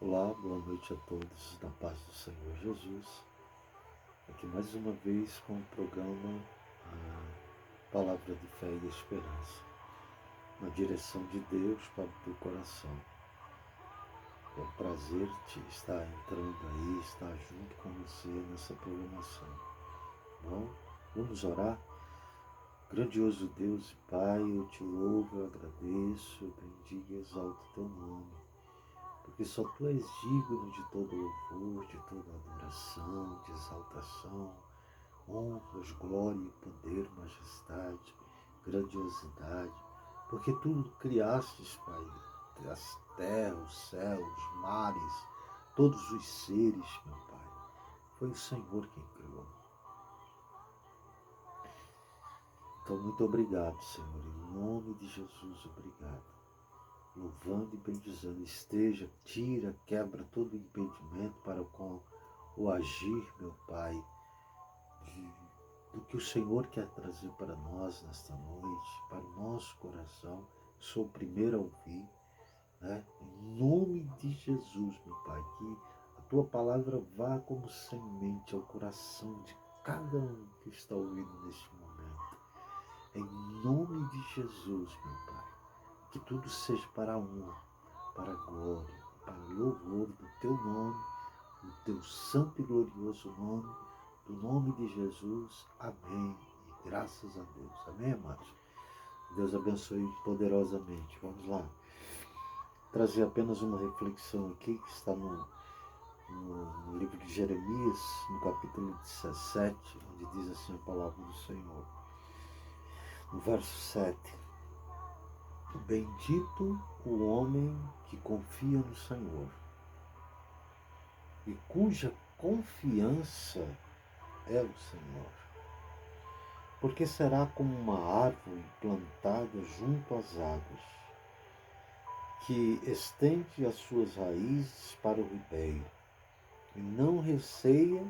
Olá, boa noite a todos, na paz do Senhor Jesus. Aqui mais uma vez com o programa Palavra de Fé e Esperança, na direção de Deus para o teu coração. É um prazer te estar entrando aí, estar junto com você nessa programação. Bom, vamos orar? Grandioso Deus e Pai, eu te louvo, eu agradeço, eu bendigo e exalto o teu nome. Porque só Tu és digno de todo louvor, de toda adoração, de exaltação, honras, glória, poder, majestade, grandiosidade. Porque Tu criastes, Pai, as terras, os céus, os mares, todos os seres, meu Pai. Foi o Senhor quem criou. Então, muito obrigado, Senhor. Em nome de Jesus, obrigado. Louvando e bendizendo, esteja, tira, quebra todo impedimento para com o agir, meu Pai, do que o Senhor quer trazer para nós nesta noite, para o nosso coração. Sou o primeiro a ouvir, né? Em nome de Jesus, meu Pai, que a Tua palavra vá como semente ao coração de cada um que está ouvindo neste momento. Em nome de Jesus, meu Pai, que tudo seja para a honra, para a glória, para o louvor do Teu nome, do Teu santo e glorioso nome, do nome de Jesus. Amém. E graças a Deus. Amém, amados? Deus abençoe poderosamente. Vamos lá. Trazer apenas uma reflexão aqui que está no livro de Jeremias, no capítulo 17, onde diz assim a palavra do Senhor. No verso 7. Bendito o homem que confia no Senhor e cuja confiança é o Senhor. Porque será como uma árvore plantada junto às águas, que estende as suas raízes para o ribeiro, e não receia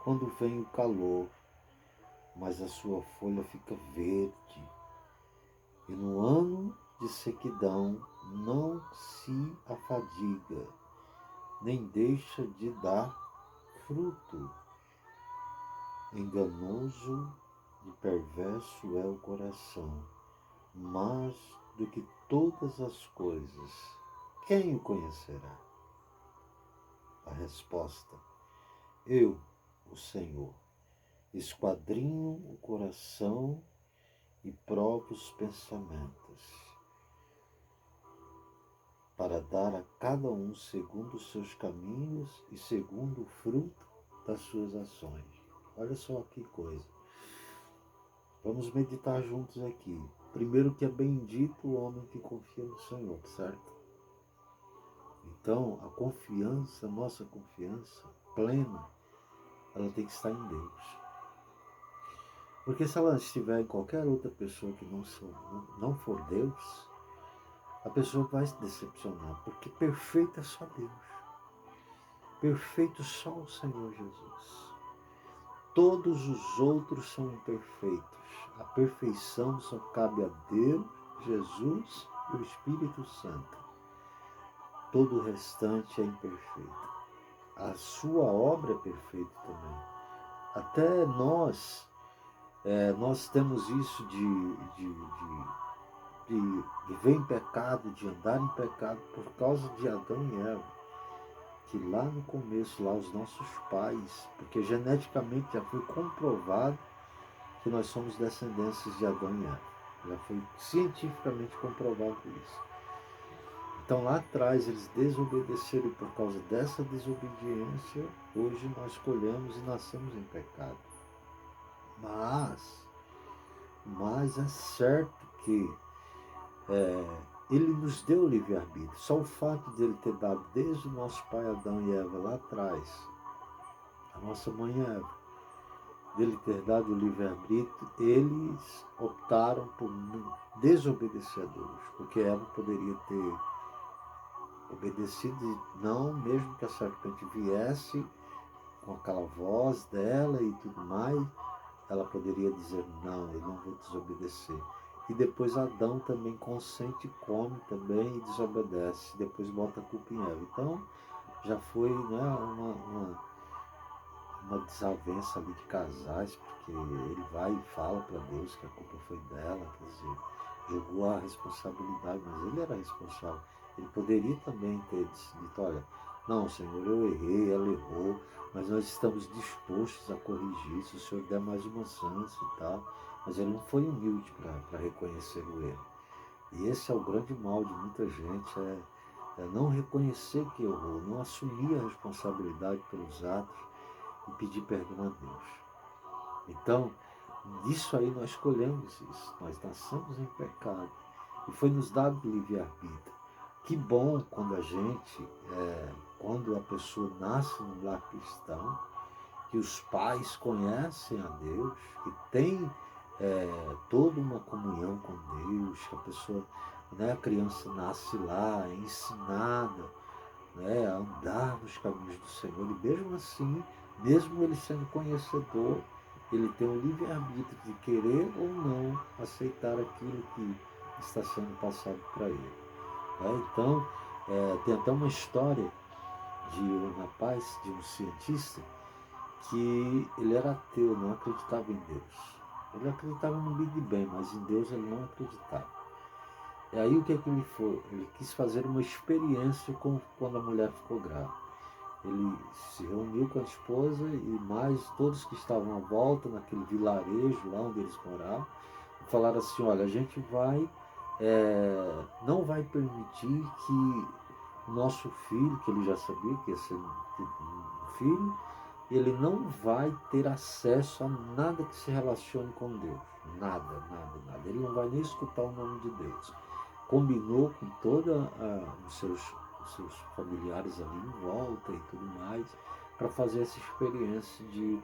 quando vem o calor, mas a sua folha fica verde, e no ano de sequidão não se afadiga, nem deixa de dar fruto. Enganoso e perverso é o coração, mais do que todas as coisas, quem o conhecerá? A resposta: eu, o Senhor, esquadrinho o coração e provo os pensamentos, para dar a cada um segundo os seus caminhos e segundo o fruto das suas ações. Olha só que coisa. Vamos meditar juntos aqui. Primeiro, que é bendito o homem que confia no Senhor, certo? Então, a confiança, nossa confiança plena, ela tem que estar em Deus. Porque se ela estiver em qualquer outra pessoa que não for Deus, a pessoa vai se decepcionar, porque perfeito é só Deus. Perfeito só o Senhor Jesus. Todos os outros são imperfeitos. A perfeição só cabe a Deus, Jesus e o Espírito Santo. Todo o restante é imperfeito. A sua obra é perfeita também. Até nós temos isso de viver em pecado, de andar em pecado por causa de Adão e Eva. Que lá no começo, lá os nossos pais, porque geneticamente já foi comprovado que nós somos descendentes de Adão e Eva. Já foi cientificamente comprovado isso. Então lá atrás eles desobedeceram e por causa dessa desobediência, hoje nós colhemos e nascemos em pecado. Mas é certo que ele nos deu o livre-arbítrio. Só o fato de ele ter dado desde o nosso pai Adão e Eva lá atrás, a nossa mãe Eva, dele ter dado o livre-arbítrio, eles optaram por desobedecer a Deus, porque Eva poderia ter obedecido e não, mesmo que a serpente viesse com aquela voz dela e tudo mais, ela poderia dizer, não, eu não vou desobedecer. E depois Adão também consente, come também e desobedece. Depois bota a culpa em Eva. Então, já foi, né, uma desavença ali de casais, porque ele vai e fala para Deus que a culpa foi dela, quer dizer, jogou a responsabilidade, mas ele era responsável. Ele poderia também ter dito, olha, não, Senhor, eu errei, ela errou, mas nós estamos dispostos a corrigir, se o Senhor der mais uma chance e tal. Mas ele não foi humilde para reconhecer o erro. E esse é o grande mal de muita gente, é não reconhecer que errou, não assumir a responsabilidade pelos atos e pedir perdão a Deus. Então, disso aí nós escolhemos isso. Nós nascemos em pecado e foi nos dado livre-arbítrio. Que bom quando a gente, quando a pessoa nasce num lar cristão, que os pais conhecem a Deus, que tem toda uma comunhão com Deus, que a pessoa, né, a criança nasce lá, é ensinada, né, a andar nos caminhos do Senhor, e mesmo assim, mesmo ele sendo conhecedor, ele tem o livre-arbítrio de querer ou não aceitar aquilo que está sendo passado para ele. Né? Então, tem até uma história de um rapaz, de um cientista, que ele era ateu, não acreditava em Deus. Ele acreditava no Big Bang, mas em Deus ele não acreditava. E aí o que é que ele foi? Ele quis fazer uma experiência quando a mulher ficou grávida. Ele se reuniu com a esposa e mais todos que estavam à volta, naquele vilarejo lá onde eles moravam, e falaram assim, olha, a gente não vai permitir que o nosso filho, que ele já sabia que ia ser um filho, ele não vai ter acesso a nada que se relacione com Deus. Nada, nada, nada. Ele não vai nem escutar o nome de Deus. Combinou com todos os seus familiares ali em volta e tudo mais, para fazer essa experiência de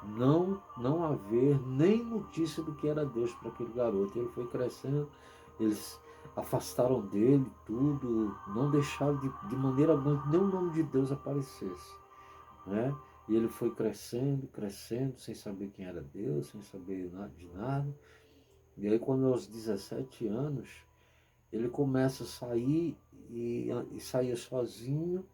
não haver nem notícia do que era Deus para aquele garoto. Ele foi crescendo, eles afastaram dele tudo, não deixaram de maneira alguma nem o nome de Deus aparecesse, né? E ele foi crescendo, crescendo, sem saber quem era Deus, sem saber de nada. E aí quando aos 17 anos, ele começa a sair e saía sozinho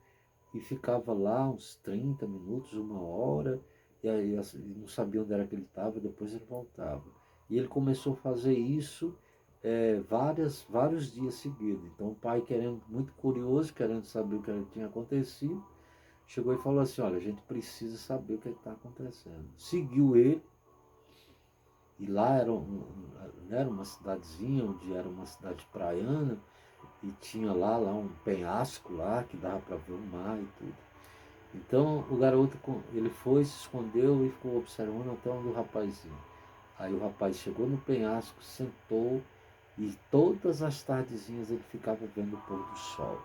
e ficava lá uns 30 minutos, uma hora, e aí não sabia onde era que ele estava, depois ele voltava. E ele começou a fazer isso vários dias seguidos. Então o pai, querendo, muito curioso, querendo saber o que tinha acontecido, chegou e falou assim, olha, a gente precisa saber o que está acontecendo. Seguiu ele, e lá era uma cidadezinha, onde era uma cidade praiana, e tinha lá um penhasco lá, que dava para ver o mar e tudo. Então o garoto, ele foi, se escondeu e ficou observando até onde o rapaz ia. Aí o rapaz chegou no penhasco, sentou, e todas as tardezinhas ele ficava vendo o pôr do sol.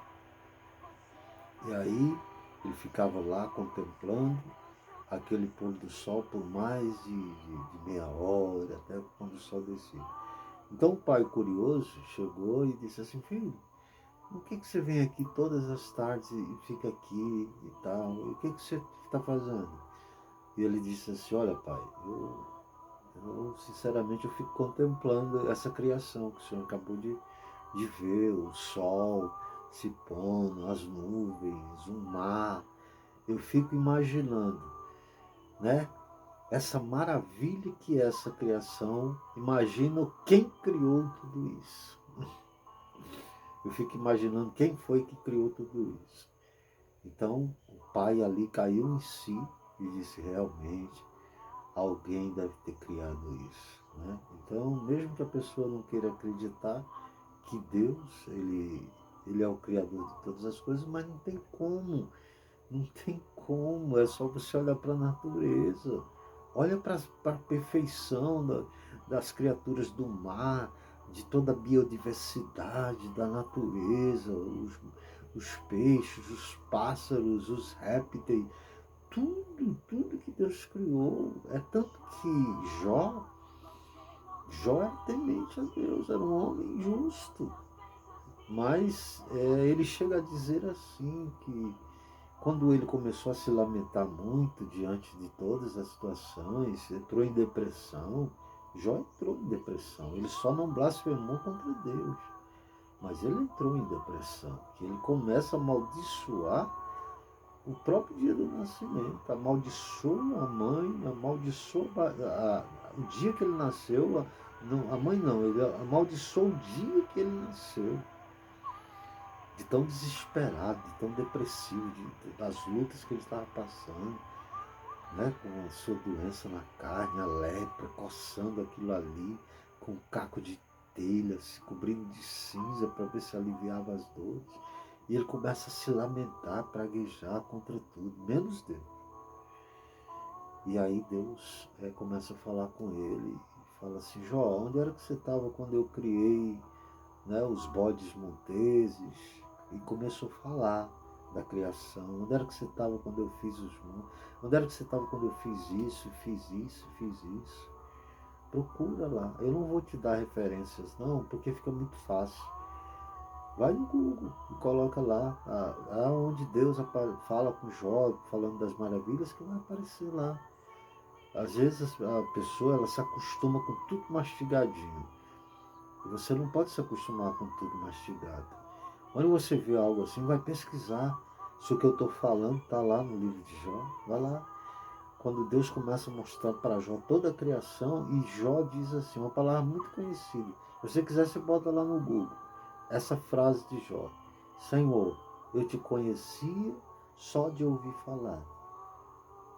E aí ele ficava lá contemplando aquele pôr do sol por mais de meia hora, até quando o sol descia. Então o pai, curioso, chegou e disse assim, filho, por que você vem aqui todas as tardes e fica aqui e tal? O que você está fazendo? E ele disse assim, olha pai, eu sinceramente eu fico contemplando essa criação que o senhor acabou de ver, o sol se pondo, as nuvens, o mar. Eu fico imaginando, né? Essa maravilha que é essa criação. Imagina quem criou tudo isso. Eu fico imaginando quem foi que criou tudo isso. Então o pai ali caiu em si e disse, realmente, alguém deve ter criado isso. Né? Então, mesmo que a pessoa não queira acreditar que Deus, ele é o criador de todas as coisas, mas não tem como. Não tem como, é só você olhar para a natureza. Olha para a perfeição das criaturas do mar, de toda a biodiversidade da natureza, os peixes, os pássaros, os répteis, tudo que Deus criou. É tanto que Jó era temente a Deus, era um homem justo. Mas ele chega a dizer assim que quando ele começou a se lamentar muito diante de todas as situações, entrou em depressão. Jó entrou em depressão. Ele só não blasfemou contra Deus, mas ele entrou em depressão. Que ele começa a amaldiçoar o próprio dia do nascimento, amaldiçoa a mãe, amaldiçoa o dia que ele nasceu, a mãe não, ele amaldiçoou o dia que ele nasceu. De tão desesperado, de tão depressivo, das lutas que ele estava passando, né, com a sua doença na carne, a lepra, coçando aquilo ali, com um caco de telha, se cobrindo de cinza para ver se aliviava as dores. E ele começa a se lamentar, praguejar contra tudo, menos Deus. E aí Deus começa a falar com ele e fala assim: Jó, onde era que você estava quando eu criei, né, os bodes monteses? E começou a falar da criação. Onde era que você estava quando eu fiz os mundos? Onde era que você estava quando eu fiz isso, fiz isso, fiz isso? Procura lá. Eu não vou te dar referências não, porque fica muito fácil. Vai no Google e coloca lá aonde Deus fala com Jó, falando das maravilhas, que vai aparecer lá. Às vezes a pessoa ela se acostuma com tudo mastigadinho. E você não pode se acostumar com tudo mastigado. Quando você vê algo assim, vai pesquisar se o que eu estou falando está lá no livro de Jó. Vai lá. Quando Deus começa a mostrar para Jó toda a criação, e Jó diz assim, uma palavra muito conhecida. Se você quiser, você bota lá no Google. Essa frase de Jó: Senhor, eu te conhecia só de ouvir falar.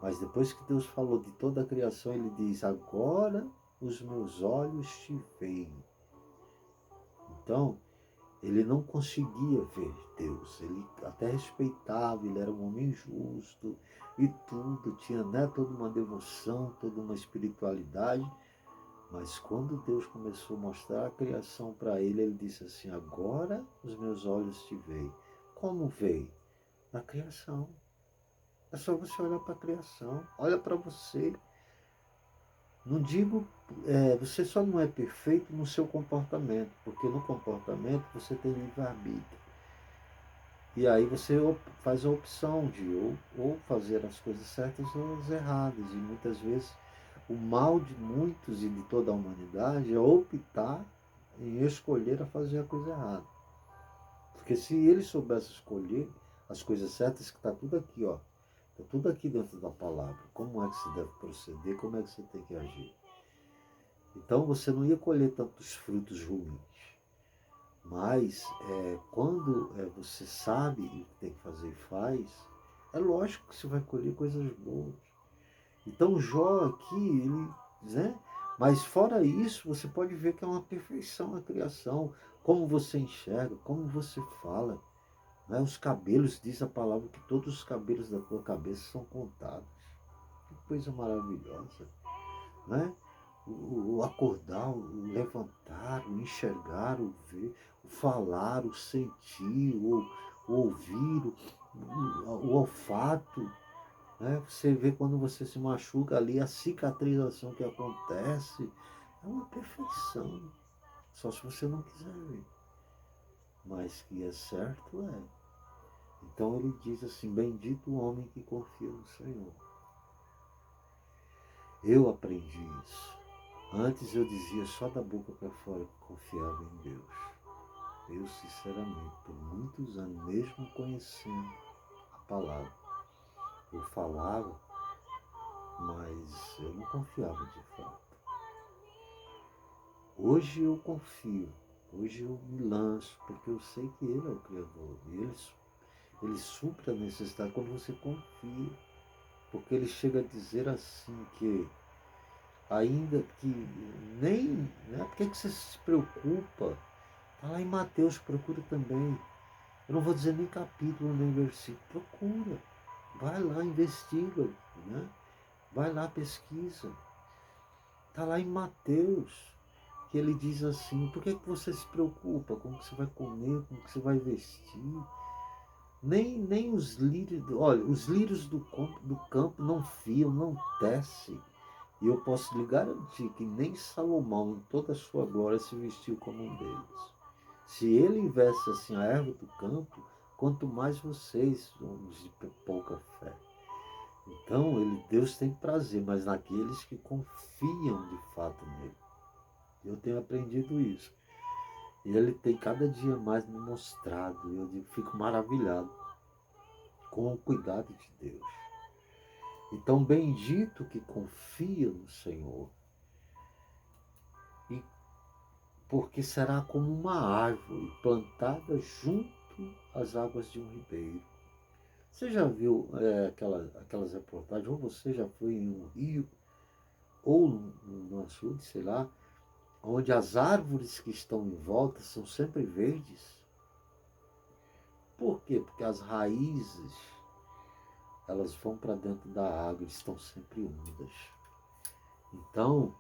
Mas depois que Deus falou de toda a criação, ele diz: agora os meus olhos te veem. Então, ele não conseguia ver Deus. Ele até respeitava, ele era um homem justo e tudo, tinha, né, toda uma devoção, toda uma espiritualidade. Mas quando Deus começou a mostrar a criação para ele, ele disse assim: agora os meus olhos te veem. Como veem? Na criação. É só você olhar para a criação. Olha para você. Não digo, você só não é perfeito no seu comportamento, porque no comportamento você tem livre-arbítrio. E aí você faz a opção de ou fazer as coisas certas ou as erradas. E muitas vezes o mal de muitos e de toda a humanidade é optar em escolher a fazer a coisa errada. Porque se ele soubesse escolher as coisas certas, que está tudo aqui, ó. Está tudo aqui dentro da palavra. Como é que você deve proceder, como é que você tem que agir. Então você não ia colher tantos frutos ruins. Mas quando você sabe o que tem que fazer e faz, é lógico que você vai colher coisas boas. Então Jó aqui, ele, né? Mas fora isso, você pode ver que é uma perfeição a criação. Como você enxerga, como você fala. Né? Os cabelos, diz a palavra que todos os cabelos da tua cabeça são contados. Que coisa maravilhosa. Né? O acordar, o levantar, o enxergar, o ver, o falar, o sentir, o ouvir, o olfato. Né? Você vê quando você se machuca ali, a cicatrização que acontece. É uma perfeição. Só se você não quiser ver. Mas que é certo, é. Então ele diz assim: bendito o homem que confia no Senhor. Eu aprendi isso. Antes eu dizia só da boca para fora que confiava em Deus. Eu, sinceramente, por muitos anos, mesmo conhecendo a palavra, eu falava, mas eu não confiava de fato. Hoje eu confio, hoje eu me lanço, porque eu sei que Ele é o Criador. E Ele supre a necessidade quando você confia. Porque Ele chega a dizer assim que ainda que nem, né, por que você se preocupa? Está lá em Mateus, procura também. Eu não vou dizer nem capítulo, nem versículo. Procura. Vai lá, investiga. Né? Vai lá, pesquisa. Está lá em Mateus, que ele diz assim: por que você se preocupa com o que você vai comer, com o que você vai vestir? Nem os lírios, olha, os lírios do campo não fiam, não tecem. E eu posso lhe garantir que nem Salomão, em toda a sua glória, se vestiu como um deles. Se ele investe assim a erva do campo, quanto mais vocês, homens de pouca fé. Então, Deus tem prazer, mas naqueles que confiam de fato nele. Eu tenho aprendido isso. E ele tem cada dia mais me mostrado. E eu fico maravilhado com o cuidado de Deus. Então, bendito que confia no Senhor, e porque será como uma árvore plantada junto às águas de um ribeiro. Você já viu aquelas reportagens, ou você já foi em um rio, ou no açude, sei lá, onde as árvores que estão em volta são sempre verdes? Por quê? Porque as raízes, elas vão para dentro da água e estão sempre úmidas. Então,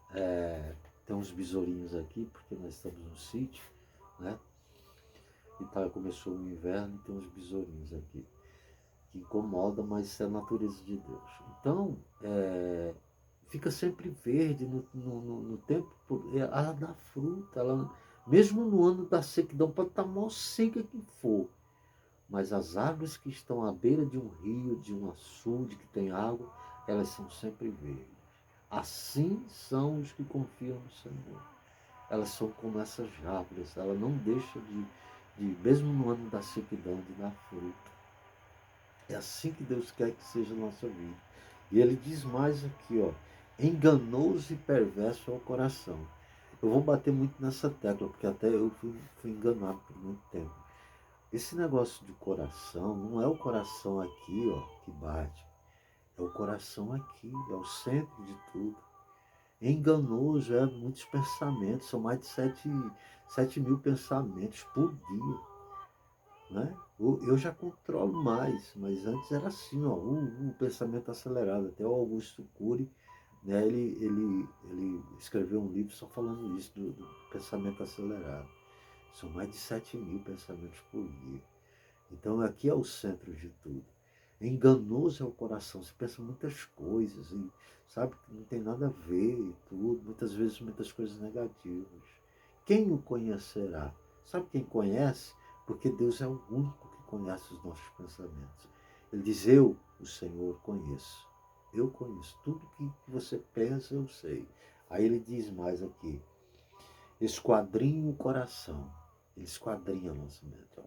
tem uns besourinhos aqui, porque nós estamos no sítio, né? E começou o inverno e tem uns besourinhos aqui, que incomodam, mas isso é a natureza de Deus. Então, fica sempre verde no tempo, ela dá fruta, ela, mesmo no ano da sequidão, pode estar mal seca que for, mas as árvores que estão à beira de um rio, de um açude que tem água, elas são sempre verdes. Assim são os que confiam no Senhor. Elas são como essas árvores, ela não deixa mesmo no ano da sequidão, de dar fruta. É assim que Deus quer que seja a nossa vida. E ele diz mais aqui, ó, enganoso e perverso é o coração. Eu vou bater muito nessa tecla, porque até eu fui enganado por muito tempo. Esse negócio de coração, não é o coração aqui, ó, que bate. É o coração aqui, é o centro de tudo. Enganoso é muitos pensamentos, são mais de 7 mil pensamentos por dia. Né? Eu já controlo mais, mas antes era assim, ó, o pensamento acelerado. Até o Augusto Cury, né, ele escreveu um livro só falando isso, do pensamento acelerado. São mais de 7 mil pensamentos por dia. Então aqui é o centro de tudo. Enganoso é o coração, você pensa muitas coisas, e sabe que não tem nada a ver e tudo, muitas vezes muitas coisas negativas. Quem o conhecerá? Sabe quem conhece? Porque Deus é o único que conhece os nossos pensamentos. Ele diz, eu, o Senhor, conheço. Eu conheço. Tudo que você pensa, eu sei. Aí ele diz mais aqui, esquadrinha o coração. Ele esquadrinha a nossa mente. Ó.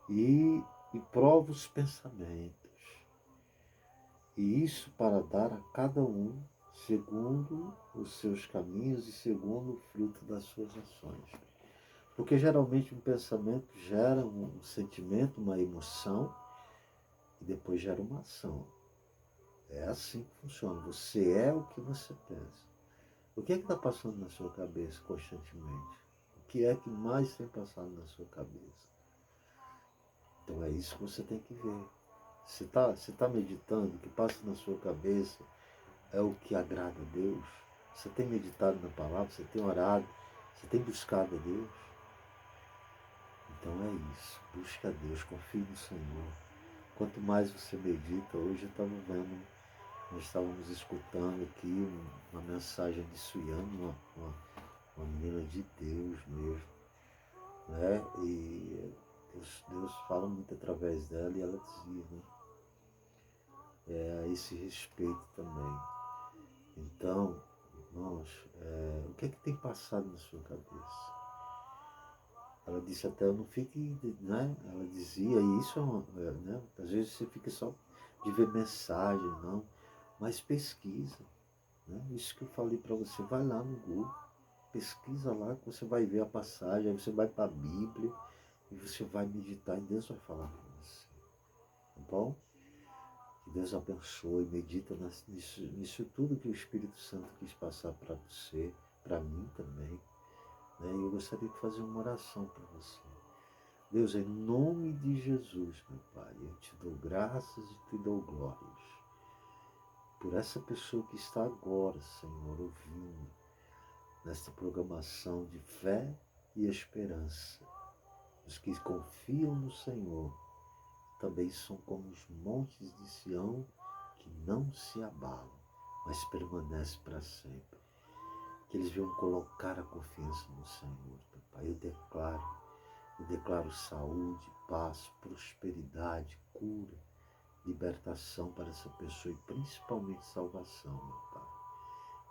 E prova os pensamentos. E isso para dar a cada um segundo os seus caminhos e segundo o fruto das suas ações. Porque geralmente um pensamento gera um sentimento, uma emoção, e depois gera uma ação. É assim que funciona. Você é o que você pensa. O que é que está passando na sua cabeça constantemente? O que é que mais tem passado na sua cabeça? Então é isso que você tem que ver. Se tá meditando, o que passa na sua cabeça é o que agrada a Deus. Você tem meditado na palavra, você tem orado, você tem buscado a Deus. Então é isso, busca a Deus, confie no Senhor. Quanto mais você medita, hoje eu estava vendo, nós estávamos escutando aqui uma mensagem de Suyane, uma menina de Deus mesmo, né? E Deus fala muito através dela e ela dizia, né? A esse respeito também. Então, irmãos, o que é que tem passado na sua cabeça? Ela disse até, não fique, né? Ela dizia, e isso né? Às vezes você fica só de ver mensagem, não, mas pesquisa, né? Isso que eu falei para você, vai lá no Google, pesquisa lá, que você vai ver a passagem, aí você vai para a Bíblia, e você vai meditar, e Deus vai falar com você, tá bom? Que Deus abençoe, medita nisso tudo que o Espírito Santo quis passar para você, para mim também, né? E eu gostaria de fazer uma oração para você. Deus, em nome de Jesus, meu Pai, eu te dou graças e te dou glórias por essa pessoa que está agora, Senhor, ouvindo nesta programação de fé e esperança. Os que confiam no Senhor também são como os montes de Sião que não se abalam, mas permanecem para sempre. Que eles venham colocar a confiança no Senhor, meu Pai. Eu declaro saúde, paz, prosperidade, cura, libertação para essa pessoa e principalmente salvação, meu Pai.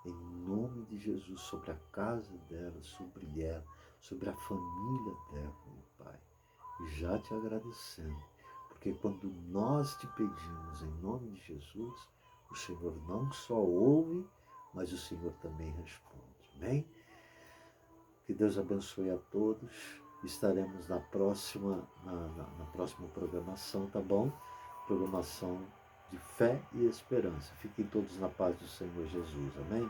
Em nome de Jesus, sobre a casa dela, sobre ela, sobre a família dela, meu Pai. Já te agradecendo Porque quando nós te pedimos em nome de Jesus, o Senhor não só ouve, mas o Senhor também responde. Amém? Que Deus abençoe a todos. Estaremos na próxima programação, tá bom? Programação de fé e esperança. Fiquem todos na paz do Senhor Jesus. Amém?